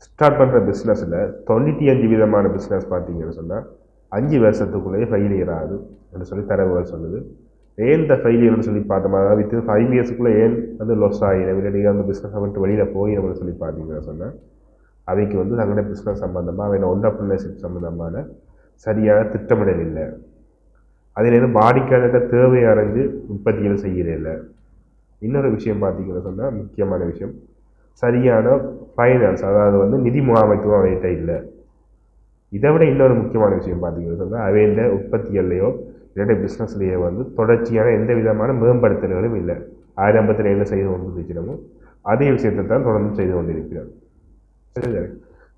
Start பண்ணுற பிஸ்னஸில் 95% business பார்த்தீங்கன்னு சொன்னால் 5 வருஷத்துக்குள்ளேயே ஃபெயிலியர் ஆகுது அப்படின்னு சொல்லி தரவுகள் சொல்லுது. ஏன் இந்த ஃபெயிலியர்னு சொல்லி பார்த்தோமா, வித் 5 இயர்ஸுக்குள்ளே ஏன் வந்து லொஸ் ஆகிடும், இல்லாட்டி அந்த பிஸ்னஸை விட்டு வெளியில் போயிடும்னு சொல்லி பார்த்தீங்கன்னு சொன்னால், அவைக்கு வந்து தங்களோட பிஸ்னஸ் சம்மந்தமாக அவை ஒண்டர்பிரினர்ஷிப் சம்மந்தமான சரியான திட்டமிடல் இல்லை. அதிலேருந்து வாடிக்கையாளர்கிட்ட தேவை அறிஞ்சு உற்பத்திகள் செய்கிறதில்லை. இன்னொரு விஷயம் பார்த்தீங்கன்னு சொன்னால், முக்கியமான விஷயம், சரியான ஃபைனான்ஸ், அதாவது வந்து நிதி முகாமைத்துவம் அவைகிட்ட இல்லை. இதை விட இன்னொரு முக்கியமான விஷயம் பார்த்தீங்கன்னு சொன்னால், அவைண்ட உற்பத்திகள்லையோ இல்லாட்டி பிஸ்னஸ்லேயோ வந்து தொடர்ச்சியான எந்த விதமான மேம்படுத்தல்களும் இல்லை. ஆரம்பத்தில் என்ன செய்து கொண்டு இருக்கிறோமோ அதே விஷயத்தை தான் தொடர்ந்து செய்து கொண்டிருக்கிறோம். சரி,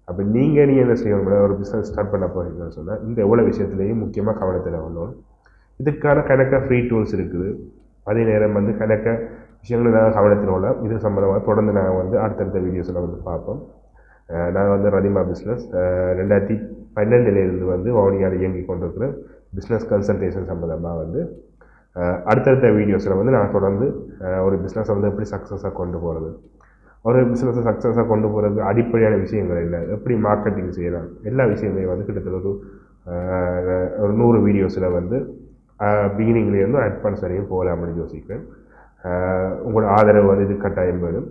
அப்போ நீ என்ன செய்யணும், ஒரு பிஸ்னஸ் ஸ்டார்ட் பண்ண போகிறீங்கன்னு சொன்னால் இந்த எவ்வளோ விஷயத்துலேயும் முக்கியமாக கவனத்தில் வரணும். இதுக்கான கணக்காக ஃப்ரீ டூல்ஸ் இருக்குது. அதே நேரம் வந்து கணக்க விஷயங்கள் நாங்கள் கவனத்தில் உள்ள இது சம்மந்தமாக தொடர்ந்து நாங்கள் வந்து அடுத்தடுத்த வீடியோஸில் வந்து பார்ப்போம். நாங்கள் வந்து ரதிமா பிஸ்னஸ் 2012 வந்து வவுனியாவில் இயங்கி கொண்டிருக்கிற பிஸ்னஸ் கன்சல்டேஷன் சம்மந்தமாக வந்து அடுத்தடுத்த வீடியோஸில் வந்து நான் தொடர்ந்து ஒரு பிஸ்னஸை வந்து எப்படி சக்ஸஸாக கொண்டு போகிறது, ஒரு பிஸ்னஸை சக்ஸஸாக கொண்டு போகிறதுக்கு அடிப்படையான விஷயங்கள் இல்லை, எப்படி மார்க்கெட்டிங் செய்யலாம், எல்லா விஷயங்களையும் வந்து கிட்டத்தட்ட ஒரு 100 வீடியோஸில் வந்து பிகினிங்லேருந்து அட்வான்ஸ் வரையும் போகலாம் அப்படின்னு யோசிக்கிறேன். உங்களோட ஆதரவு வந்து இது கட்டாயம் வேணும்.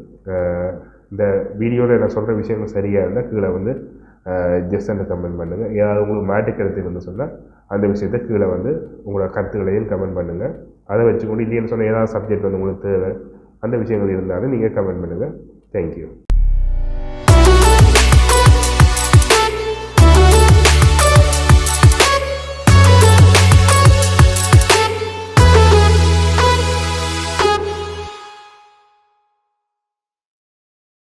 இந்த வீடியோவில் நான் சொல்கிற விஷயங்கள் சரியாக இருந்தால் கீழே வந்து ஜஸ்ட் அந்த கமெண்ட் பண்ணுங்கள். ஏதாவது உங்களுக்கு மாட்டு கருத்து இருந்து சொன்னால் அந்த விஷயத்தை கீழே வந்து உங்களோட கருத்துக்களையும் கமெண்ட் பண்ணுங்கள். அதை வச்சுக்கொண்டு இல்லைன்னு சொன்னால் ஏதாவது சப்ஜெக்ட் வந்து உங்களுக்கு தேவை அந்த விஷயங்கள் இருந்தாலும் நீங்கள் கமெண்ட் பண்ணுங்கள். தேங்க்யூ.